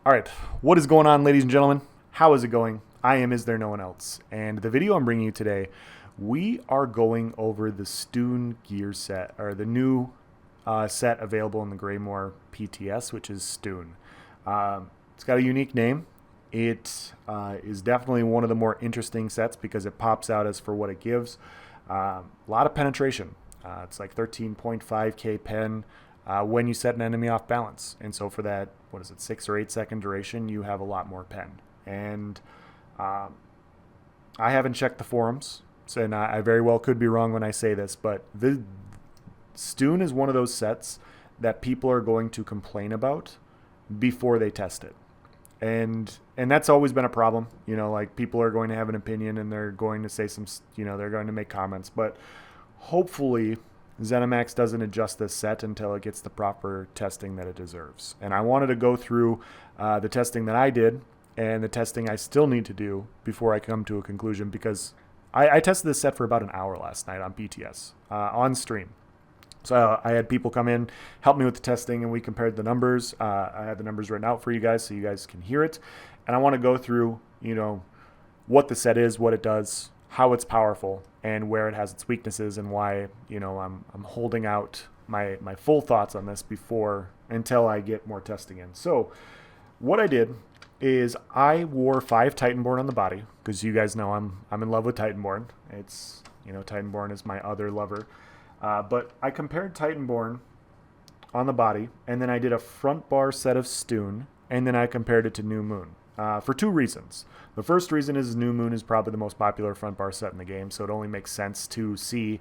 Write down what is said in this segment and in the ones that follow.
All right, what is going on, ladies and gentlemen? How is it going? I am Is There No One Else? And the video I'm bringing you today, we are going over the Stuhn gear set, or the new set available in the Greymoor PTS, which is Stoon. It's got a unique name. It is definitely one of the more interesting sets because it pops out as for what it gives. A lot of penetration. It's like 13.5k pen when you set an enemy off balance. And so for that, 6 or 8 second duration, you have a lot more pen. And I haven't checked the forums, so, and I very well could be wrong when I say this, but the Stoon is one of those sets that people are going to complain about before they test it. And that's always been a problem. Like people are going to have an opinion and they're going to say they're going to make comments, but hopefully ZeniMax doesn't adjust this set until it gets the proper testing that it deserves. And I wanted to go through the testing that I did and the testing I still need to do before I come to a conclusion, because I tested this set for about an hour last night on PTS on stream. So I had people come in, help me with the testing, and we compared the numbers. I have the numbers written out for you guys so you guys can hear it. And I want to go through, what the set is, what it does, how it's powerful, and where it has its weaknesses, and why, I'm holding out my full thoughts on this until I get more testing in. So what I did is I wore 5 Titanborn on the body, because you guys know I'm in love with Titanborn. It's, Titanborn is my other lover. But I compared Titanborn on the body, and then I did a front bar set of Stoon, and then I compared it to New Moon for 2 reasons. The first reason is New Moon is probably the most popular front bar set in the game, so it only makes sense to see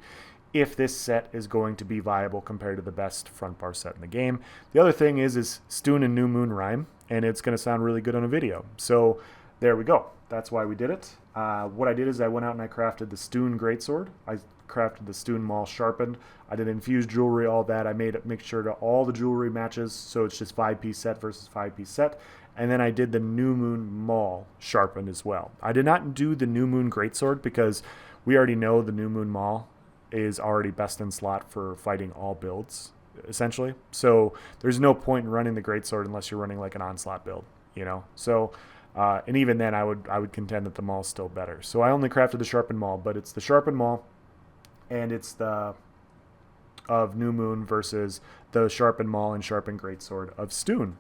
if this set is going to be viable compared to the best front bar set in the game. The other thing is Stoon and New Moon rhyme, and it's going to sound really good on a video. So there we go. That's why we did it. What I did is I went out and I crafted the Stoon Greatsword. I crafted the Stoon Maul sharpened. I did infused jewelry, all that. I make sure to all the jewelry matches, so it's just 5-piece set versus 5-piece set. And then I did the New Moon Maul sharpened as well. I did not do the New Moon Greatsword because we already know the New Moon Maul is already best in slot for fighting all builds, essentially. So there's no point in running the Greatsword unless you're running like an onslaught build, So and even then, I would contend that the Maul is still better. So I only crafted the sharpened Maul, but it's the sharpened Maul, and it's the of New Moon versus the sharpened Maul and sharpened Greatsword of Stoon.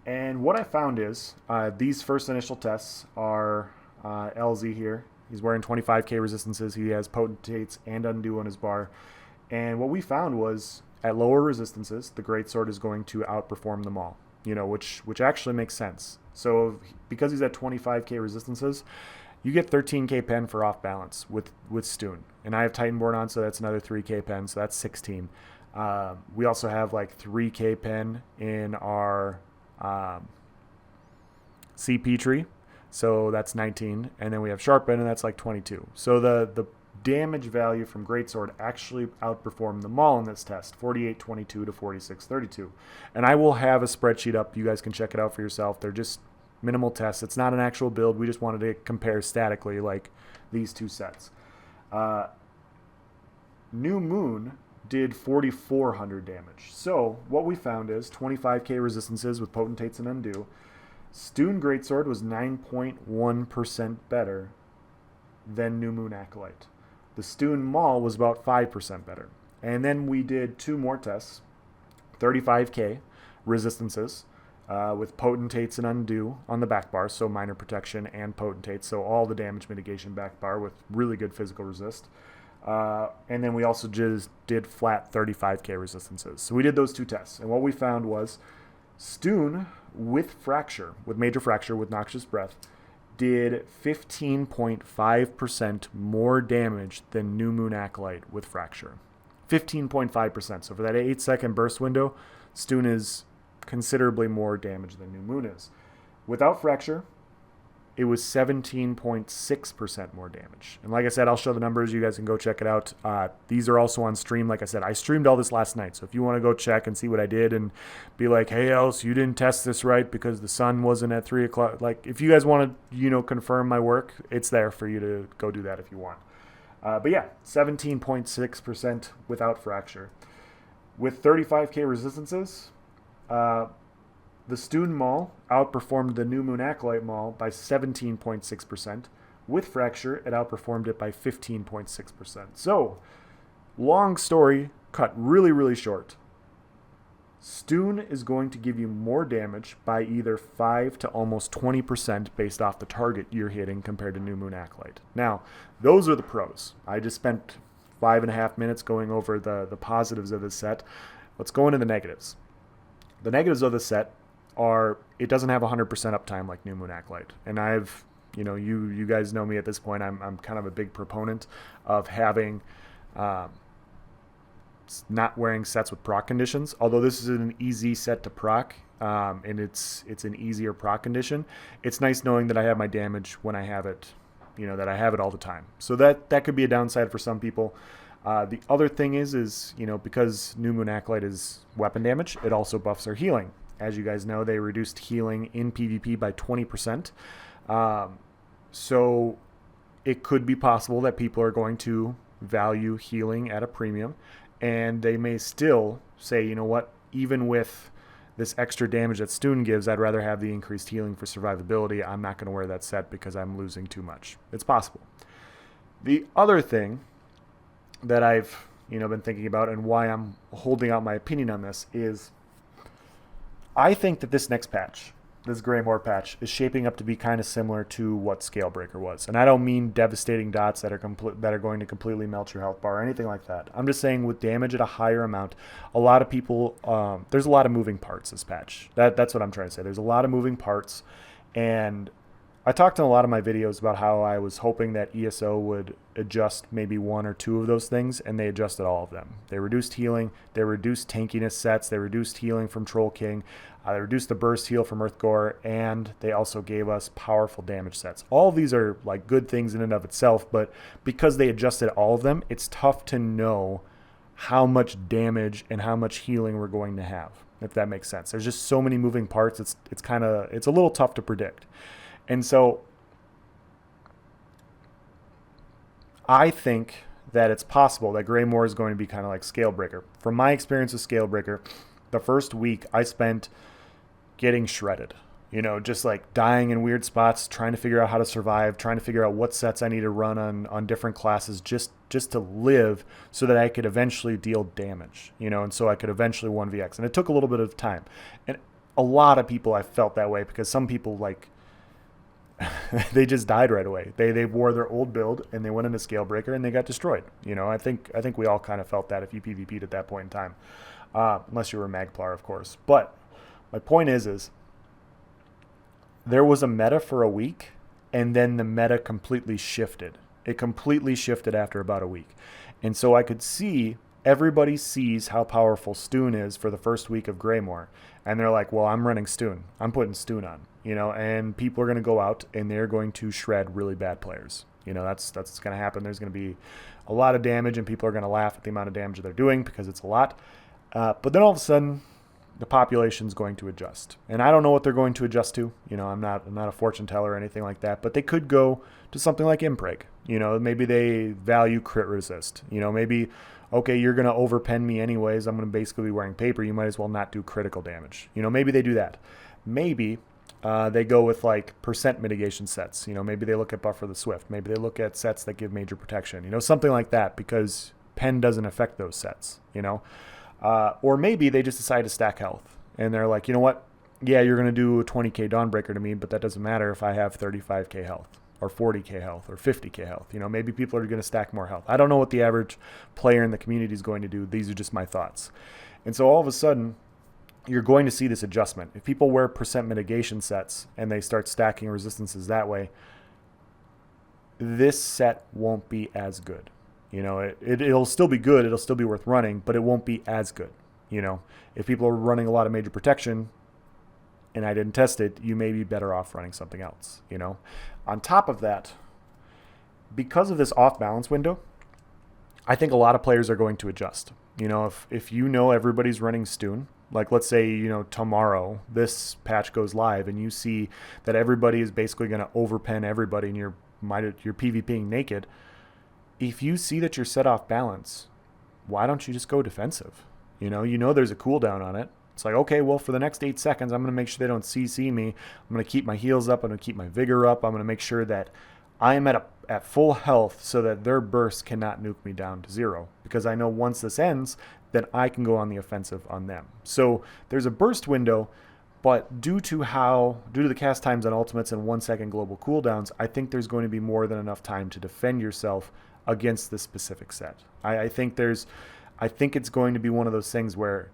And what I found is these first initial tests are LZ here. He's wearing 25k resistances. He has potentates and undo on his bar. And what we found was at lower resistances, the Greatsword is going to outperform the Maul, which actually makes sense. So because he's at 25k resistances, you get 13k pen for off balance with Stoon. And I have Titanborn on, so that's another 3k pen, so that's 16. We also have like 3k pen in our CP tree, so that's 19. And then we have Sharpen, and that's like 22. So the damage value from Greatsword actually outperformed the Maul in this test, 48-22 to 46-32. And I will have a spreadsheet up. You guys can check it out for yourself. They're just minimal tests. It's not an actual build. We just wanted to compare statically like these two sets. New Moon did 4,400 damage. So what we found is 25k resistances with potentates and undo. Stoon Greatsword was 9.1% better than New Moon Acolyte. The Stoon Maul was about 5% better. And then we did 2 more tests, 35k resistances with potentates and undo on the back bar, so minor protection and potentates, so all the damage mitigation back bar with really good physical resist. And then we also just did flat 35k resistances. So we did those 2 tests. And what we found was Stoon with fracture, with major fracture, with noxious breath, did 15.5% more damage than New Moon Acolyte with fracture. 15.5%. So for that 8-second burst window, Stoon is considerably more damage than New Moon is. Without fracture, it was 17.6% more damage. And like I said, I'll show the numbers. You guys can go check it out. These are also on stream. Like I said, I streamed all this last night. So if you want to go check and see what I did and be like, hey, else, you didn't test this right because the sun wasn't at 3 o'clock. Like, if you guys want to, confirm my work, it's there for you to go do that if you want. But yeah, 17.6% without fracture. With 35k resistances, the Stoon Maul outperformed the New Moon Acolyte Maul by 17.6%. With Fracture, it outperformed it by 15.6%. So, long story cut really, really short. Stoon is going to give you more damage by either 5 to almost 20% based off the target you're hitting compared to New Moon Acolyte. Now, those are the pros. I just spent 5.5 minutes going over the positives of this set. Let's go into the negatives. The negatives of the set are it doesn't have 100% uptime like New Moon Acolyte. And I've, you guys know me at this point. I'm kind of a big proponent of having not wearing sets with proc conditions. Although this is an easy set to proc, and it's an easier proc condition. It's nice knowing that I have my damage when I have it, that I have it all the time. So that could be a downside for some people. The other thing is because New Moon Acolyte is weapon damage, it also buffs our healing. As you guys know, they reduced healing in PvP by 20%. So it could be possible that people are going to value healing at a premium, and they may still say, you know what, even with this extra damage that Stoon gives, I'd rather have the increased healing for survivability. I'm not going to wear that set because I'm losing too much. It's possible. The other thing that I've been thinking about and why I'm holding out my opinion on this is I think that this next patch, this Greymoor patch, is shaping up to be kind of similar to what Scalebreaker was. And I don't mean devastating dots that are going to completely melt your health bar or anything like that. I'm just saying with damage at a higher amount, a lot of people, there's a lot of moving parts this patch. That's what I'm trying to say. There's a lot of moving parts. And I talked in a lot of my videos about how I was hoping that ESO would adjust maybe one or two of those things, and they adjusted all of them. They reduced healing, they reduced tankiness sets, they reduced healing from Troll King, they reduced the burst heal from Earthgore, and they also gave us powerful damage sets. All of these are like good things in and of itself, but because they adjusted all of them, it's tough to know how much damage and how much healing we're going to have, if that makes sense. There's just so many moving parts, it's a little tough to predict. And so I think that it's possible that Greymoor is going to be kind of like Scalebreaker. From my experience with Scalebreaker, the first week I spent getting shredded, just like dying in weird spots, trying to figure out how to survive, trying to figure out what sets I need to run on different classes just to live so that I could eventually deal damage, and so I could eventually 1vx. And it took a little bit of time. And a lot of people, I felt that way because some people they just died right away. They wore their old build and they went into Scalebreaker and they got destroyed. I think we all kind of felt that if you PvP'd at that point in time, unless you were a Magplar, of course. But my point is there was a meta for a week, and then the meta completely shifted. It completely shifted after about a week, and so I could see everybody sees how powerful Stoon is for the first week of Greymoor, and they're like, well, I'm running Stoon. I'm putting Stoon on, and people are going to go out and they're going to shred really bad players. That's going to happen. There's going to be a lot of damage, and people are going to laugh at the amount of damage they're doing because it's a lot. But then all of a sudden, the population's going to adjust. And I don't know what they're going to adjust to. I'm not a fortune teller or anything like that, but they could go to something like Impreg. Maybe they value crit resist. Maybe, okay, you're going to overpen me anyways. I'm going to basically be wearing paper. You might as well not do critical damage. Maybe they do that. Maybe they go with like percent mitigation sets. Maybe they look at Buffer the Swift. Maybe they look at sets that give major protection. Something like that, because pen doesn't affect those sets. Or maybe they just decide to stack health, and they're like, you know what? Yeah, you're going to do a 20k Dawnbreaker to me, but that doesn't matter if I have 35k health or 40k health or 50k health. Maybe people are going to stack more health. I don't know what the average player in the community is going to do. These are just my thoughts. And so all of a sudden, you're going to see this adjustment. If people wear percent mitigation sets and they start stacking resistances that way, this set won't be as good. It'll still be good. It'll still be worth running, but it won't be as good. If people are running a lot of major protection and I didn't test it, you may be better off running something else. On top of that, because of this off balance window, I think a lot of players are going to adjust. If everybody's running Stoon, like let's say, tomorrow this patch goes live and you see that everybody is basically going to overpen everybody and you're PvPing naked. If you see that you're set off balance, why don't you just go defensive? There's a cooldown on it. It's like, okay, well, for the next 8 seconds, I'm going to make sure they don't CC me. I'm going to keep my heals up. I'm going to keep my vigor up. I'm going to make sure that I am at full health so that their burst cannot nuke me down to 0. Because I know once this ends, then I can go on the offensive on them. So there's a burst window, but due to the cast times on ultimates and 1 second global cooldowns, I think there's going to be more than enough time to defend yourself against this specific set. I think it's going to be one of those things where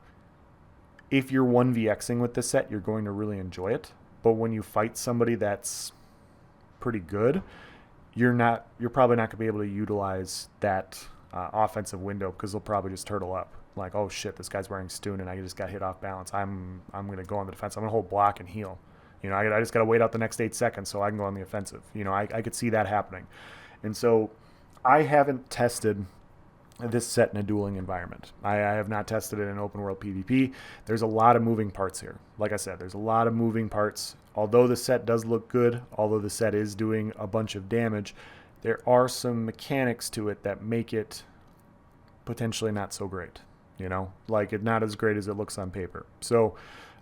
if you're 1vxing with this set, you're going to really enjoy it. But when you fight somebody that's pretty good, you're probably not going to be able to utilize that offensive window because they'll probably just turtle up. Like, oh shit, this guy's wearing Stoon and I just got hit off balance. I'm going to go on the defense. I'm going to hold block and heal. I just got to wait out the next 8 seconds so I can go on the offensive. I could see that happening. And so I haven't tested this set in a dueling environment. I have not tested it in open world PvP. There's a lot of moving parts here. Like I said, there's a lot of moving parts. Although the set does look good, although the set is doing a bunch of damage, there are some mechanics to it that make it potentially not so great. Like it's not as great as it looks on paper. So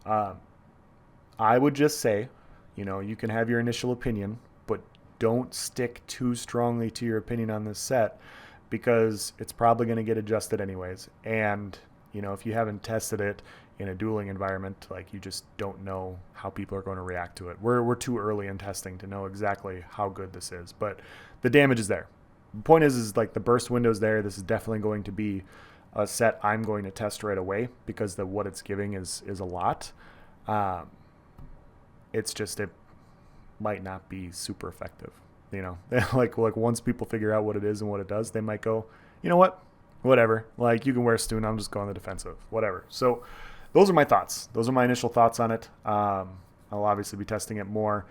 I would just say, you can have your initial opinion, but don't stick too strongly to your opinion on this set, because it's probably going to get adjusted anyways. And, if you haven't tested it in a dueling environment, like you just don't know how people are going to react to it. We're too early in testing to know exactly how good this is, but the damage is there. The point is like the burst window's there. This is definitely going to be a set I'm going to test right away because what it's giving is a lot. It's just, it might not be super effective. Like once people figure out what it is and what it does, they might go, you know what, whatever. Like you can wear Stoon, I'm just going the defensive, whatever. So those are my thoughts. Those are my initial thoughts on it. I'll obviously be testing it more.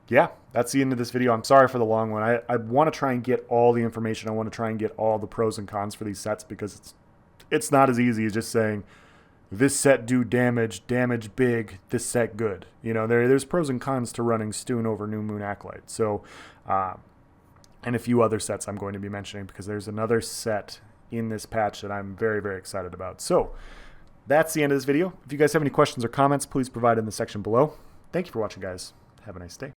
Yeah, that's the end of this video. I'm sorry for the long one. I want to try and get all the information. I want to try and get all the pros and cons for these sets because it's not as easy as just saying this set do damage big, this set good. There's pros and cons to running Stoon over New Moon Acolyte. So, and a few other sets I'm going to be mentioning because there's another set in this patch that I'm very, very excited about. So that's the end of this video. If you guys have any questions or comments, please provide in the section below. Thank you for watching, guys. Have a nice day.